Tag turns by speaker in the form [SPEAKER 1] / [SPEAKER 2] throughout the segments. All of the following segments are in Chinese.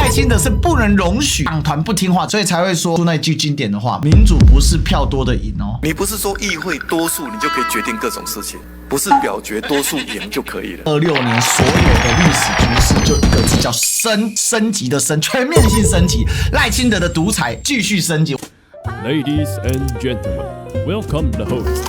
[SPEAKER 1] 赖清德是不能容许党团不听话，所以才会说出那句经典的话：民主不是票多的赢哦。
[SPEAKER 2] 你不是说议会多数你就可以决定各种事情，不是表决多数赢就可以了。
[SPEAKER 1] 26年所有的历史局势就一个字叫升级的升，全面性升级。赖清德的独裁继续升级。
[SPEAKER 3] Ladies and gentlemen, welcome the host.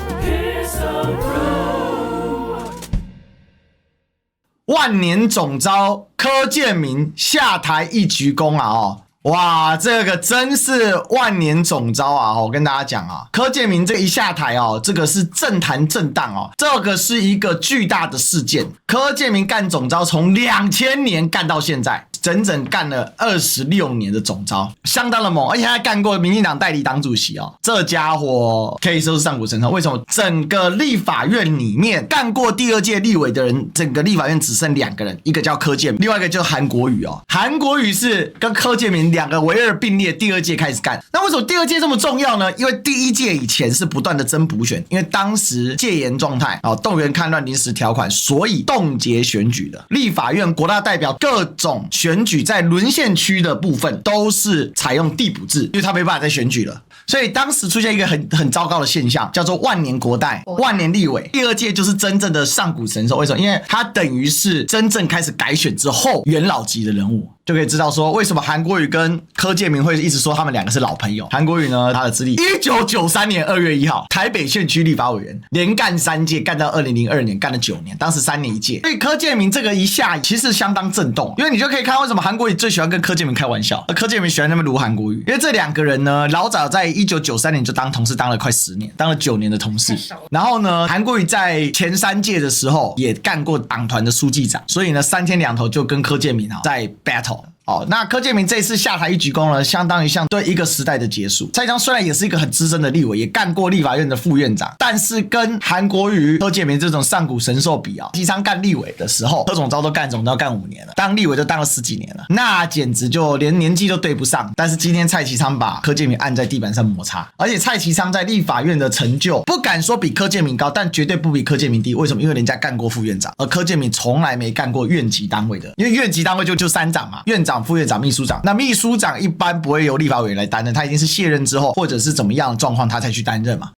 [SPEAKER 1] 万年总召柯建铭下台一鞠躬啊！哦，哇，这个真是万年总召啊！我跟大家讲啊，柯建铭这一下台哦，这个是政坛震荡哦，这个是一个巨大的事件。柯建铭干总召从2000年干到现在。整整干了26年的总召，相当的猛，而且他还干过民进党代理党主席哦。这家伙可以说是上古神童。为什么？整个立法院里面干过第2届立委的人，整个立法院只剩2个人，一个叫柯建铭，另外一个就是韩国瑜哦。韩国瑜是跟柯建铭2个唯二并列，第2届开始干。那为什么第2届这么重要呢？因为第1届以前是不断的增补选，因为当时戒严状态哦，动员戡乱临时条款，所以冻结选举的。立法院国大代表各种选举在沦陷区的部分都是采用递补制，因为他没办法再选举了，所以当时出现一个很糟糕的现象，叫做万年国代、万年立委。第2届就是真正的上古神兽，为什么？因为他等于是真正开始改选之后元老级的人物。就可以知道说为什么韩国瑜跟柯建铭会一直说他们2个是老朋友。韩国瑜呢，他的资历1993年2月1号台北县区立法委员，连干3届，干到2002年，干了9年，当时3年1届。所以柯建铭这个一下其实相当震动，因为你就可以看为什么韩国瑜最喜欢跟柯建铭开玩笑，而柯建铭喜欢那边撸韩国瑜，因为这2个人呢，老早在1993年就当同事，当了快10年，当了9年的同事。然后呢，韩国瑜在前3届的时候也干过党团的书记长，所以呢3天2头就跟柯建铭在 battle。哦，那柯建铭这次下台一鞠躬呢，相当于像对一个时代的结束。蔡英虽然也是一个很资深的立委，也干过立法院的副院长，但是跟韩国瑜、柯建铭这种上古神兽比啊，基昌干立委的时候，柯总召都干总召干5年了，当立委就当了10几年了，那简直就连年纪都对不上。但是今天蔡其昌把柯建铭按在地板上摩擦，而且蔡其昌在立法院的成就不敢说比柯建铭高，但绝对不比柯建铭低。为什么？因为人家干过副院长，而柯建铭从来没干过院级单位的，因为院级单位就3长嘛，院长、副院长、秘书长。那秘书长一般不会由立法委员来担任，他一定是卸任之后或者是怎么样的状况他才去担任嘛。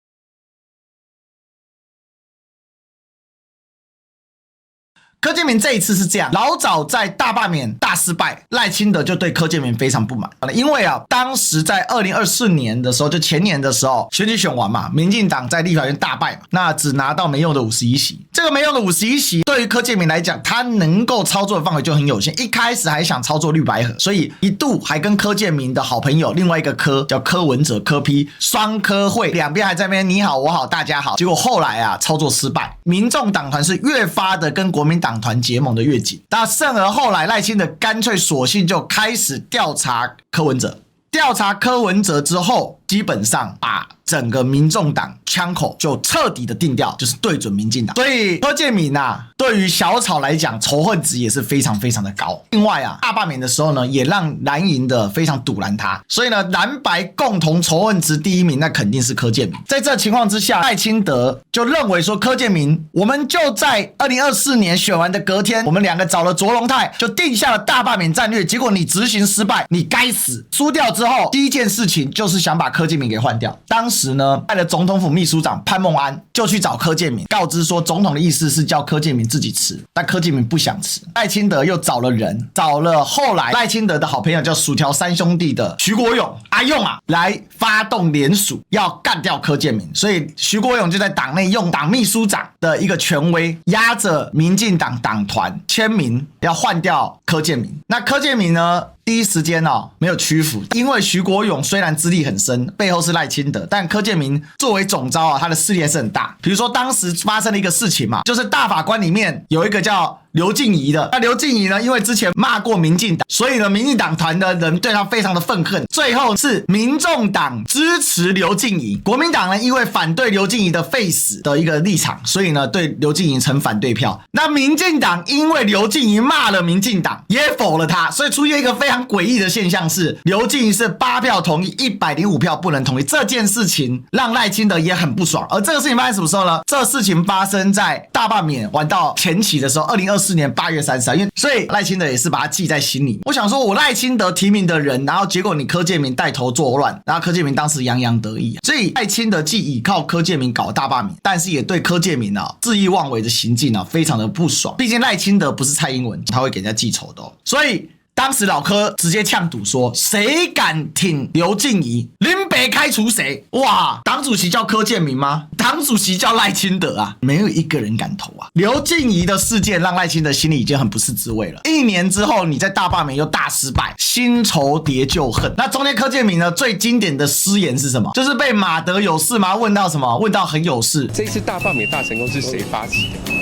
[SPEAKER 1] 柯建铭这一次是这样，老早在大罢免大失败，赖清德就对柯建铭非常不满，因为啊，当时在2024年的时候，就前年的时候，选举选完嘛，民进党在立法院大败嘛，那只拿到没用的51席。这个没用的51席，对于柯建铭来讲，他能够操作的范围就很有限。一开始还想操作绿白合，所以一度还跟柯建铭的好朋友另外一个柯叫柯文哲柯 P 双柯会，两边还在那边你好我好大家好。结果后来啊，操作失败，民众党团是越发的跟国民党团结盟的越紧，那甚而后来赖清德干脆索性就开始调查柯文哲。调查柯文哲之后，基本上把整个民众党枪口就彻底的定调，就是对准民进党。所以柯建铭啊，对于小草来讲，仇恨值也是非常非常的高。另外啊，大罢免的时候呢，也让蓝营的非常堵拦他，所以呢，蓝白共同仇恨值第1名，那肯定是柯建铭。在这情况之下，赖清德就认为说，柯建铭，我们就在2024年选完的隔天，我们2个找了卓荣泰，就定下了大罢免战略。结果你执行失败，你该死。输掉之后，第一件事情就是想把柯建铭给换掉。当时呢，派了总统府秘书长潘孟安就去找柯建铭，告知说总统的意思是叫柯建铭自己辞，但柯建铭不想辞。赖清德又找了人，找了后来赖清德的好朋友叫薯条3兄弟的徐国勇阿用啊，来发动联署要干掉柯建铭。所以徐国勇就在党内用党秘书长的一个权威，压着民进党党团签名要换掉柯建铭。那柯建铭呢，第一时间没有屈服，因为徐国勇虽然资历很深，背后是赖清德，但柯建铭作为总召他的势力还是很大。比如说当时发生了一个事情嘛，就是大法官里面有一个叫刘静怡的，那刘静怡呢，因为之前骂过民进党，所以呢，民进党团的人对他非常的愤恨。最后是民众党支持刘静怡，国民党呢因为反对刘静怡的废死的一个立场，所以呢对刘静怡呈反对票。那民进党因为刘静怡骂了民进党，也否了他，所以出现一个非常诡异的现象是，刘静怡是8票同意，105票不能同意。这件事情让赖清德也很不爽。而这个事情发生什么时候呢？这个事情发生在大罢免完到前期的时候，2024 2024年8月30号，因为所以赖清德也是把他记在心里。我想说，我赖清德提名的人，然后结果你柯建铭带头作乱，然后柯建铭当时洋洋得意，所以赖清德既倚靠柯建铭搞大罢免，但是也对柯建铭恣意妄为的行径非常的不爽。毕竟赖清德不是蔡英文，他会给人家记仇的所以当时老柯直接呛赌说，谁敢挺刘静怡，林北开除谁。哇，党主席叫柯建铭吗？党主席叫赖清德啊，没有一个人敢投啊。刘静怡的事件让赖清德心里已经很不是滋味了。1年之后你在大罢免又大失败，新仇叠旧恨。那中间柯建铭呢最经典的失言是什么？就是被马德有事吗？问到什么？问到很有事。
[SPEAKER 4] 这一次大罢免大成功是谁发起的？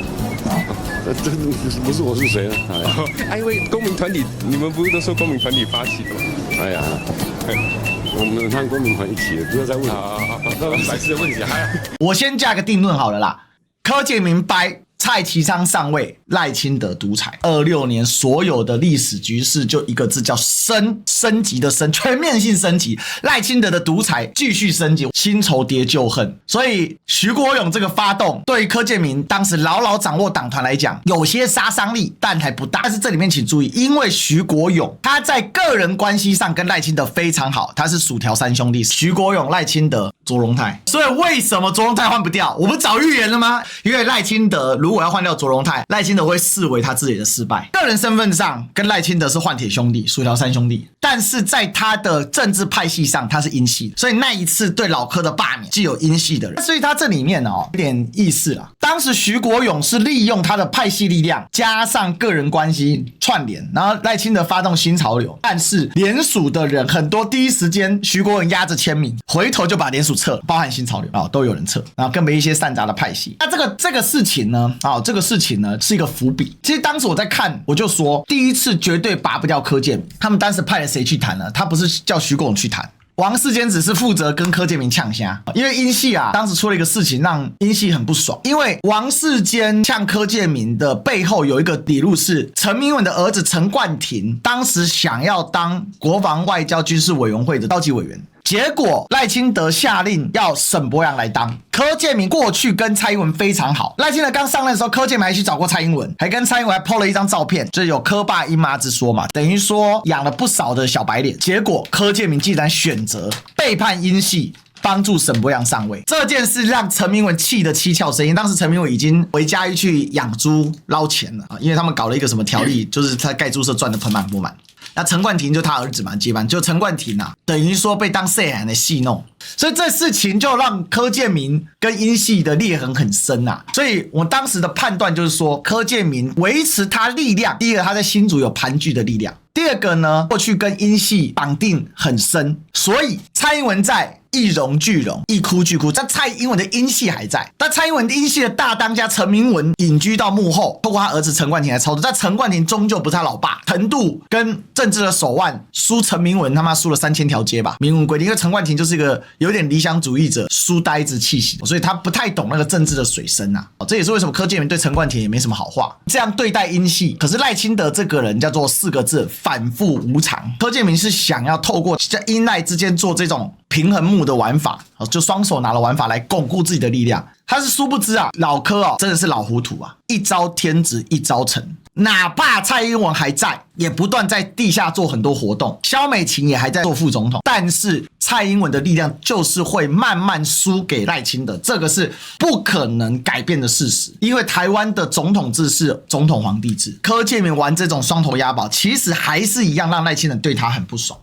[SPEAKER 5] 这不是我是谁呢？
[SPEAKER 4] 因为公民团体，你们不是都说公民团体发起的吗？
[SPEAKER 5] 哎呀，我们和公民团一起的，不要再问
[SPEAKER 4] 白痴的问题。
[SPEAKER 1] 我先加个定论好了啦，柯建铭掰蔡其昌上位，赖清德独裁。26年所有的历史局势就一个字叫升级的升，全面性升级。赖清德的独裁继续升级，新仇叠旧恨。所以徐国勇这个发动，对于柯建铭当时牢牢掌握党团来讲，有些杀伤力，但还不大。但是这里面请注意，因为徐国勇他在个人关系上跟赖清德非常好，他是薯条三兄弟，徐国勇、赖清德、卓荣泰。所以为什么卓荣泰换不掉？我不早预言了吗？因为赖清德如果要换掉卓荣泰，赖清德会视为他自己的失败。个人身份上跟赖清德是换铁兄弟，薯条三兄弟，但是在他的政治派系上他是英系的，所以那一次对老柯的罢免既有英系的人，所以他这里面有点意思啦。当时徐国勇是利用他的派系力量加上个人关系串联，然后赖清德发动新潮流，但是联署的人很多，第一时间徐国勇压着签名，回头就把联署撤了，包含新潮流都有人撤，然后更没一些散杂的派系。那这个事情呢，这个事情呢是一个伏笔。其实当时我在看，我就说第一次绝对拔不掉柯建铭，他们当时派了谁去谈呢？他不是叫徐国勇去谈。王世坚只是负责跟柯建铭呛虾，因为英系当时出了一个事情让英系很不爽，因为王世坚呛柯建铭的背后有一个理路是陈明文的儿子陈冠廷当时想要当国防外交军事委员会的高级委员，结果赖清德下令要沈伯洋来当。柯建铭过去跟蔡英文非常好，赖清德刚上任的时候，柯建铭还去找过蔡英文，还跟蔡英文还 po 了一张照片，就是有柯爸英妈之说嘛，等于说养了不少的小白脸。结果柯建铭竟然选择背叛英系，帮助沈伯洋上位，这件事让陈明文气得七窍生烟。当时陈明文已经回嘉义去养猪捞钱了因为他们搞了一个什么条例，就是他盖猪舍赚得盆满钵满。那陈冠廷就他儿子嘛接班，就陈冠廷等于说被当细汉的戏弄，所以这事情就让柯建铭跟英系的裂痕很深所以我当时的判断就是说，柯建铭维持他力量，第一个他在新竹有盘踞的力量，第二个呢过去跟英系绑定很深，所以蔡英文在一荣俱荣，一哭俱哭。但蔡英文的英系还在，但蔡英文英系的大当家陈明文隐居到幕后，透过他儿子陈冠廷来操作。但陈冠廷终究不是他老爸，程度跟政治的手腕输陈明文他妈输了3000条街吧。明文规定，因为陈冠廷就是一个有点理想主义者、书呆子气息，所以他不太懂那个政治的水深这也是为什么柯建铭对陈冠廷也没什么好话，这样对待英系。可是赖清德这个人叫做4个字：反复无常。柯建铭是想要透过在英赖之间做这种平衡木的玩法，就双手拿了玩法来巩固自己的力量。他是殊不知老柯真的是老糊涂一朝天子一朝臣。哪怕蔡英文还在，也不断在地下做很多活动，萧美琴也还在做副总统，但是蔡英文的力量就是会慢慢输给赖清德，这个是不可能改变的事实。因为台湾的总统制是总统皇帝制，柯建铭玩这种双头押宝，其实还是一样让赖清德对他很不爽。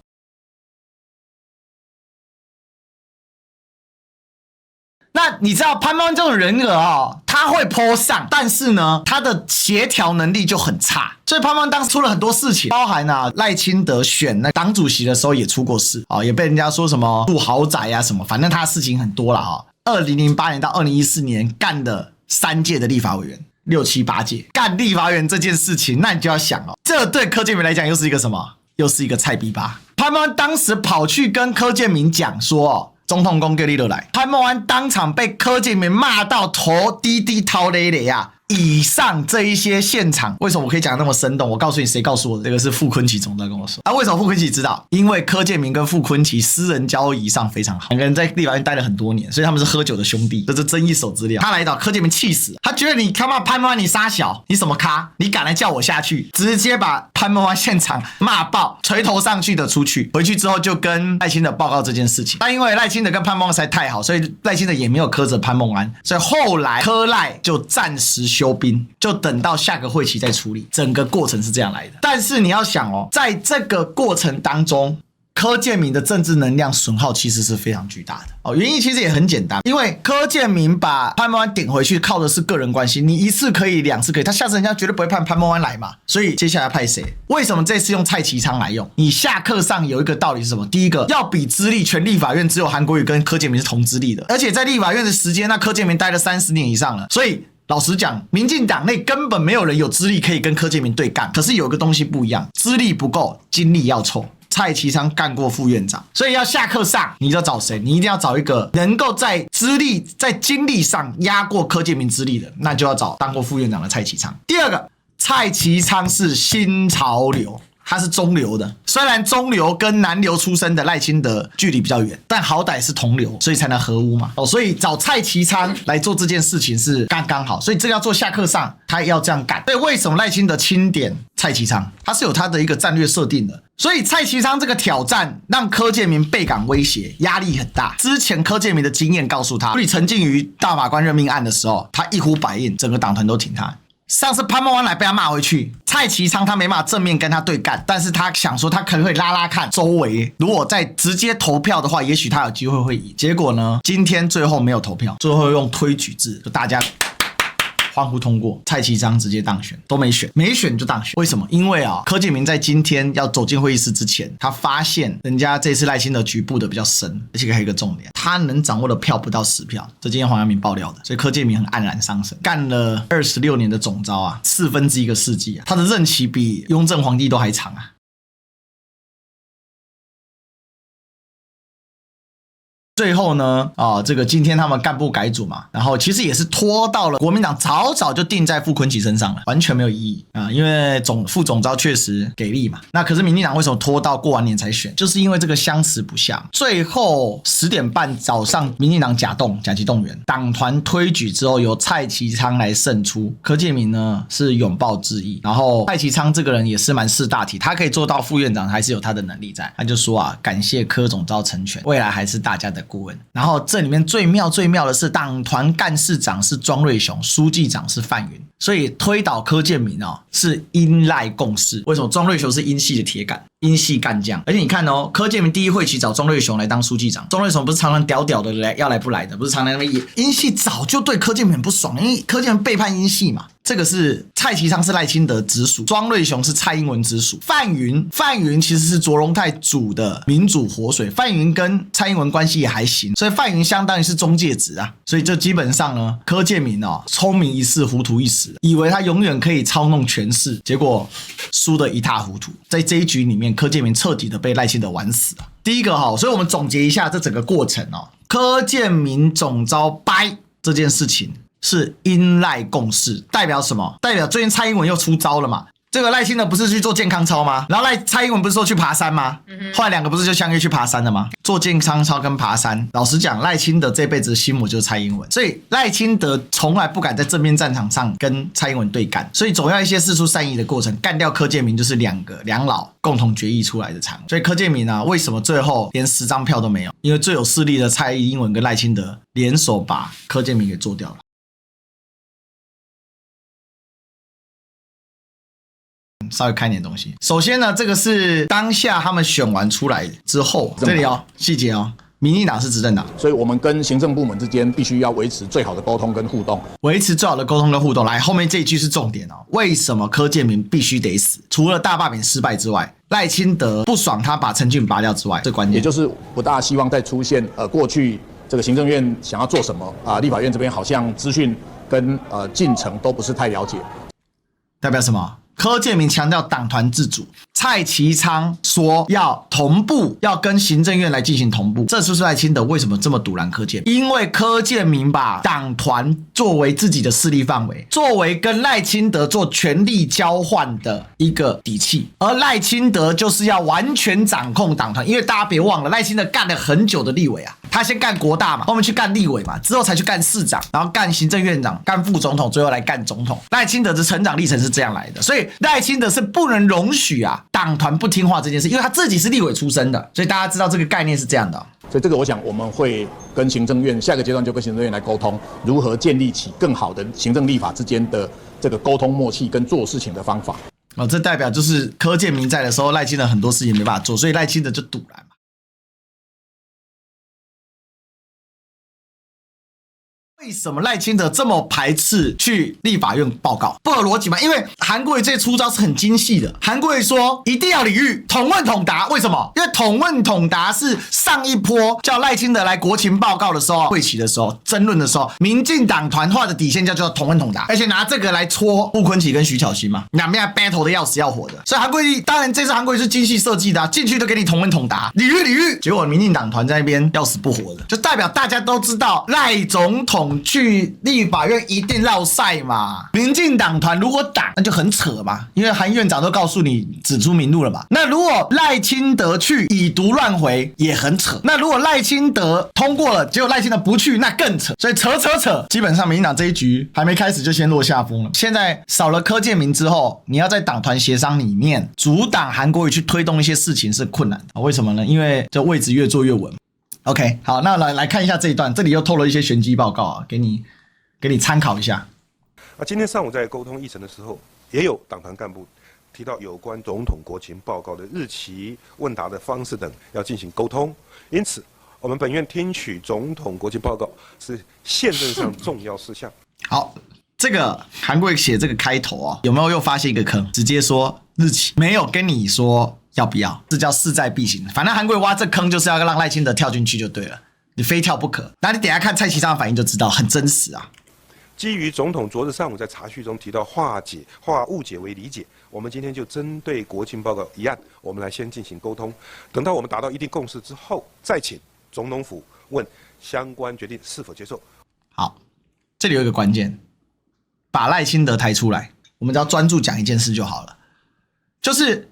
[SPEAKER 1] 那你知道潘邦这种人格他会po上，但是呢他的协调能力就很差，所以潘邦当时出了很多事情，包含赖清德选那党主席的时候也出过事也被人家说什么住豪宅什么，反正他的事情很多啦2008年到2014年干的3届的立法委员，6、7、8届干立法委员这件事情，那你就要想这对柯建铭来讲又是一个什么？又是一个菜逼吧。潘邦当时跑去跟柯建铭讲说总统公给你就来，潘孟安当场被柯建铭骂到头低低掏累累以上这一些现场，为什么我可以讲那么生动？我告诉你，谁告诉我的？这个是傅昆萁总在跟我说。啊，为什么傅昆萁知道？因为柯建铭跟傅昆萁私人交易上非常好，两个人在立法院待了很多年，所以他们是喝酒的兄弟，这是争一手资料。他来到柯建铭气死了，他觉得你他妈潘孟安你杀小，你什么咖？你敢来叫我下去？直接把潘孟安现场骂爆，垂头丧气的出去。回去之后就跟赖清德报告这件事情。但因为赖清德跟潘孟安实在太好，所以赖清德也没有苛责潘孟安，所以后来柯赖就暂时休兵，就等到下个会期再处理。整个过程是这样来的。但是你要想哦，在这个过程当中，柯建铭的政治能量损耗其实是非常巨大的哦。原因其实也很简单，因为柯建铭把潘孟安点回去，靠的是个人关系，你一次可以，两次可以，他下次人家绝对不会派潘孟安来嘛。所以接下来派谁？为什么这次用蔡其昌来用？你下课上有一个道理是什么？第一个，要比资历，全立法院只有韩国瑜跟柯建铭是同资历的，而且在立法院的时间，那柯建铭待了30年以上了，所以。老实讲，民进党内根本没有人有资历可以跟柯建铭对干。可是有一个东西不一样，资历不够，经历要凑。蔡其昌干过副院长，所以要下课上，你要找谁？你一定要找一个能够在资历、在经历上压过柯建铭资历的，那就要找当过副院长的蔡其昌。第二个，蔡其昌是新潮流。他是中流的，虽然中流跟南流出身的赖清德距离比较远，但好歹是同流，所以才能合污嘛。所以找蔡其昌来做这件事情是刚刚好，所以这个要做下课上，他要这样干。所以为什么赖清德钦点蔡其昌？他是有他的一个战略设定的。所以蔡其昌这个挑战让柯建铭倍感威胁，压力很大。之前柯建铭的经验告诉他，处理陈静瑜大法官任命案的时候，他一呼百应，整个党团都挺他。上次潘孟安来被他骂回去，蔡其昌他没办法正面跟他对干，但是他想说他可能会拉拉看周围，如果再直接投票的话，也许他有机会会赢。结果呢，今天最后没有投票，最后用推举制，就大家欢呼通过，蔡其昌直接当选，都没选，没选就当选。为什么？因为柯建铭在今天要走进会议室之前，他发现人家这次赖清德局部的比较深，而且还有一个重点，他能掌握的票不到10票，这今天黄阳明爆料的，所以柯建铭很黯然伤神。干了26年的总召啊，1/4个世纪啊，他的任期比雍正皇帝都还长啊。最后呢，这个今天他们干部改组嘛，然后其实也是拖到了国民党早就定在傅昆萁身上了，完全没有意义啊，因为副总召确实给力嘛。那可是民进党为什么拖到过完年才选？就是因为这个相持不下。最后10点半早上，民进党甲级动员，党团推举之后，由蔡其昌来胜出，柯建铭呢是拥抱致意。然后蔡其昌这个人也是蛮识大体，他可以做到副院长，还是有他的能力在。他就说感谢柯总召成全，未来还是大家的顾问。然后这里面最妙的是，党团干事长是庄瑞雄，书记长是范云，所以推倒柯建铭是因赖共识。为什么？庄瑞雄是英系的铁杆，英系干将。而且你看柯建铭第一会期找庄瑞雄来当书记长，庄瑞雄不是常常屌的要来不来的，不是常常那边英系早就对柯建铭很不爽，因为柯建铭背叛英系嘛。这个是蔡其昌是赖清德直属，庄瑞雄是蔡英文直属。范云其实是卓荣泰组的民主活水，范云跟蔡英文关系也还行，所以范云相当于是中介值啊。所以这基本上呢，柯建铭聪明一世，糊涂一时，以为他永远可以操弄权势，结果输得一塌糊涂。在这一局里面，柯建铭彻底的被赖清德玩死了。第一个所以我们总结一下这整个过程柯建铭总召掰这件事情。是因赖共识，代表什么？代表最近蔡英文又出招了嘛？这个赖清德不是去做健康操吗？然后蔡英文不是说去爬山吗？后来两个不是就相约去爬山了吗？做健康操跟爬山，老实讲，赖清德这辈子的心魔就是蔡英文，所以赖清德从来不敢在正面战场上跟蔡英文对干，所以总要一些释出善意的过程。干掉柯建铭就是两老共同决议出来的场。所以柯建铭为什么最后连10张票都没有？因为最有势力的蔡英文跟赖清德联手把柯建铭给做掉了。稍微看一点东西。首先呢，这个是当下他们选完出来之后，这里细节民进党是执政党，
[SPEAKER 6] 所以我们跟行政部门之间必须要维持最好的沟通跟互动。
[SPEAKER 1] 维持最好的沟通跟互动。来，后面这一句是重点为什么柯建铭必须得死？除了大罢免失败之外，赖清德不爽他把陈俊拔掉之外，这关键。
[SPEAKER 6] 也就是不大希望再出现过去这个行政院想要做什么立法院这边好像资讯跟进程都不是太了解。
[SPEAKER 1] 代表什么？柯建铭强调党团自主，蔡其昌说要同步，要跟行政院来进行同步。这就是赖清德为什么这么堵拦柯建铭？因为柯建铭把党团作为自己的势力范围，作为跟赖清德做权力交换的一个底气，而赖清德就是要完全掌控党团。因为大家别忘了，赖清德干了很久的立委啊，他先干国大嘛，后面去干立委嘛，之后才去干市长，然后干行政院长，干副总统，最后来干总统。赖清德的成长历程是这样来的，所以赖清德是不能容许啊党团不听话这件事，因为他自己是立委出身的，所以大家知道这个概念是这样的。
[SPEAKER 6] 所以这个我想我们会跟行政院下个阶段就跟行政院来沟通，如何建立起更好的行政立法之间的这个沟通默契跟做事情的方法。
[SPEAKER 1] 这代表就是柯建铭在的时候，赖清德很多事情没办法做，所以赖清德就堵拦嘛。为什么赖清德这么排斥去立法院报告？不合逻辑嘛？因为韩国瑜这些出招是很精细的。韩国瑜说一定要礼遇，统问统答。为什么？因为统问统答是上一波叫赖清德来国情报告的时候，会期的时候争论的时候，民进党团画的底线叫做统问统答，而且拿这个来戳傅昆萁跟徐巧芯嘛，两边 battle 的要死要活的。所以韩国瑜当然这次韩国瑜是精细设计的，进去就给你统问统答，礼遇礼遇。结果民进党团在那边要死不活的，就代表大家都知道赖总统去立法院一定落赛嘛，民进党团如果打那就很扯嘛，因为韩院长都告诉你指出明路了嘛。那如果赖清德去以毒乱回也很扯，那如果赖清德通过了，结果赖清德不去那更扯，所以扯，基本上民进党这一局还没开始就先落下风了。现在少了柯建铭之后，你要在党团协商里面阻挡韩国瑜去推动一些事情是困难的。为什么呢？因为这位置越坐越稳。OK， 好，那来看一下这一段，这里又透了一些玄机报告啊，给你参考一下。
[SPEAKER 7] 今天上午在沟通议程的时候，也有党团干部提到有关总统国情报告的日期、问答的方式等要进行沟通，因此我们本院听取总统国情报告是宪政上重要事项。
[SPEAKER 1] 好，这个韩国瑜写这个开头啊，有没有又发现一个坑？直接说日期，没有跟你说要不要，这叫势在必行。反正韩国瑜挖这坑就是要让赖清德跳进去就对了，你非跳不可。那你等一下看蔡其昌的反应就知道，很真实啊。
[SPEAKER 7] 基于总统昨日上午在查叙中提到化误解为理解，我们今天就针对国情报告一案，我们来先进行沟通，等到我们达到一定共识之后，再请总统府问相关决定是否接受。
[SPEAKER 1] 好，这里有一个关键，把赖清德抬出来，我们只要专注讲一件事就好了，就是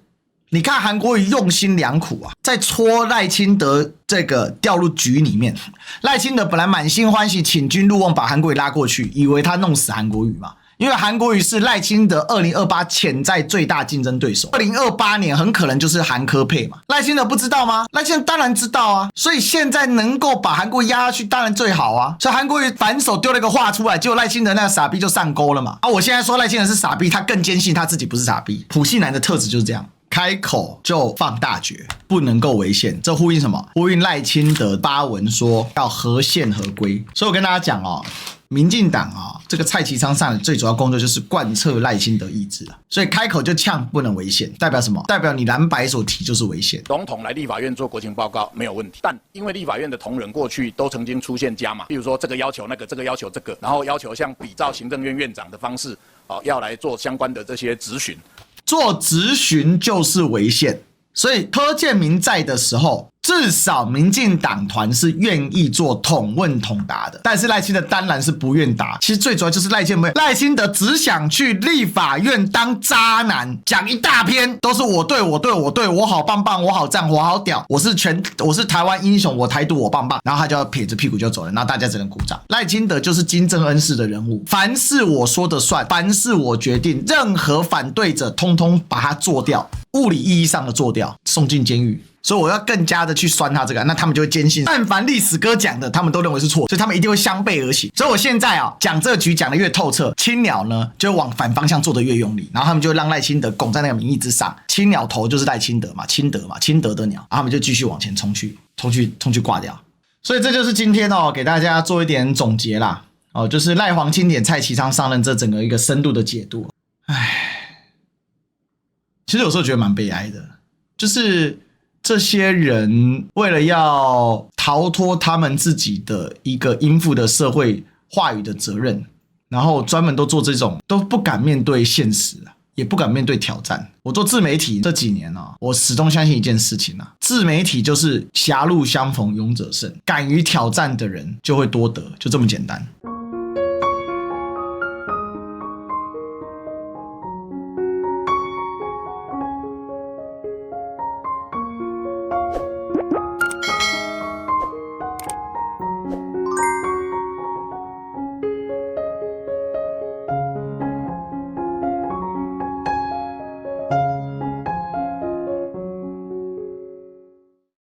[SPEAKER 1] 你看韩国瑜用心良苦啊，在戳赖清德这个掉入局里面。赖清德本来满心欢喜请君入瓮，把韩国瑜拉过去，以为他弄死韩国瑜嘛。因为韩国瑜是赖清德2028潜在最大竞争对手，2028年很可能就是韩柯配嘛。赖清德不知道吗？赖清德当然知道啊，所以现在能够把韩国瑜压下去当然最好啊。所以韩国瑜反手丢了一个话出来，结果赖清德那个傻逼就上钩了嘛。我现在说赖清德是傻逼，他更坚信他自己不是傻逼。普信男的特质就是这样。开口就放大决，不能够违宪，这呼应什么？呼应赖清德发文说要合宪合规。所以我跟大家讲哦，民进党啊，这个蔡其昌上的最主要工作就是贯彻赖清德意志啊，所以开口就呛不能违宪，代表什么？代表你蓝白所提就是违宪。
[SPEAKER 6] 总统来立法院做国情报告没有问题，但因为立法院的同仁过去都曾经出现加码，比如说这个要求那个，这个要求这个，然后要求像比照行政院院长的方式，要来做相关的这些质询。
[SPEAKER 1] 做质询就是违宪，所以柯建铭在的时候，至少民进党团是愿意做统问统答的，但是赖清德当然是不愿答。其实最主要就是赖清德只想去立法院当渣男，讲一大篇都是我对，我好棒棒，我好赞，我好屌，我是台湾英雄，我台独我棒棒，然后他就要撇着屁股就走了，然后大家只能鼓掌。赖清德就是金正恩式的人物，凡事我说的算，凡事我决定，任何反对者通通把他做掉，物理意义上的做掉，送进监狱。所以我要更加的去酸他这个，那他们就会坚信，但凡历史哥讲的，他们都认为是错，所以他们一定会相背而行。所以我现在讲这局讲的越透彻，青鸟呢就往反方向做的越用力，然后他们就让赖清德拱在那个民意之上，青鸟头就是赖清德嘛，清德的鸟，然后他们就继续往前冲去挂掉。所以这就是今天给大家做一点总结啦，就是赖黄钦点蔡其昌上任这整个一个深度的解读。其实有时候觉得蛮悲哀的，就是这些人为了要逃脱他们自己的一个应负的社会话语的责任，然后专门都做这种，都不敢面对现实啊。也不敢面对挑战。我做自媒体这几年啊，我始终相信一件事情啊，自媒体就是狭路相逢勇者胜，敢于挑战的人就会多得，就这么简单。